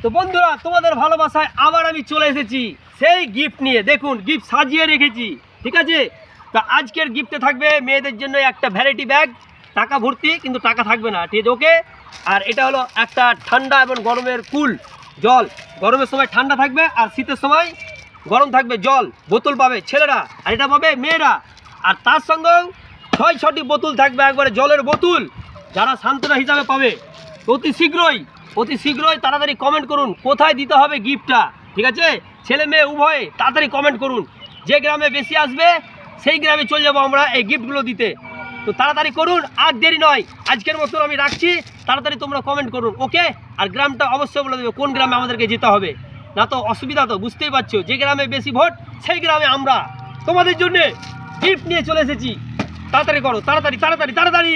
তো বন্ধুরা, তোমাদের ভালোবাসায় আবার আমি চলে এসেছি সেই গিফট নিয়ে। দেখুন, গিফট সাজিয়ে রেখেছি, ঠিক আছে। তা আজকের গিফটে থাকবে মেয়েদের জন্য একটা ভ্যারাইটি ব্যাগ, টাকা ভর্তি, কিন্তু টাকা থাকবে না, ঠিক আছে, ওকে। আর এটা হলো একটা ঠান্ডা এবং গরমের কুল জল। গরমের সময় ঠান্ডা থাকবে আর শীতের সময় গরম থাকবে জল। বোতল পাবে ছেলেরা আর এটা পাবে মেয়েরা। আর তার সঙ্গেও 6টি বোতল থাকবে, একবারে জলের বোতল, যারা সান্ত্বনা হিসাবে পাবে। অতি শীঘ্রই তাড়াতাড়ি কমেন্ট করুন কোথায় দিতে হবে গিফটটা, ঠিক আছে। ছেলে মেয়ে উভয়ে তাড়াতাড়ি কমেন্ট করুন। যে গ্রামে বেশি আসবে সেই গ্রামে চলে যাবো আমরা এই গিফটগুলো দিতে। তো তাড়াতাড়ি করুন, আর দেরি নয়। আজকের মতন আমি রাখছি, তাড়াতাড়ি তোমরা কমেন্ট করুন, ওকে। আর গ্রামটা অবশ্যই বলে দেবে কোন গ্রামে আমাদেরকে যেতে হবে, না তো অসুবিধা। তো বুঝতেই পারছো, যে গ্রামে বেশি ভোট সেই গ্রামে আমরা তোমাদের জন্য গিফট নিয়ে চলে এসেছি। তাড়াতাড়ি করো, তাড়াতাড়ি।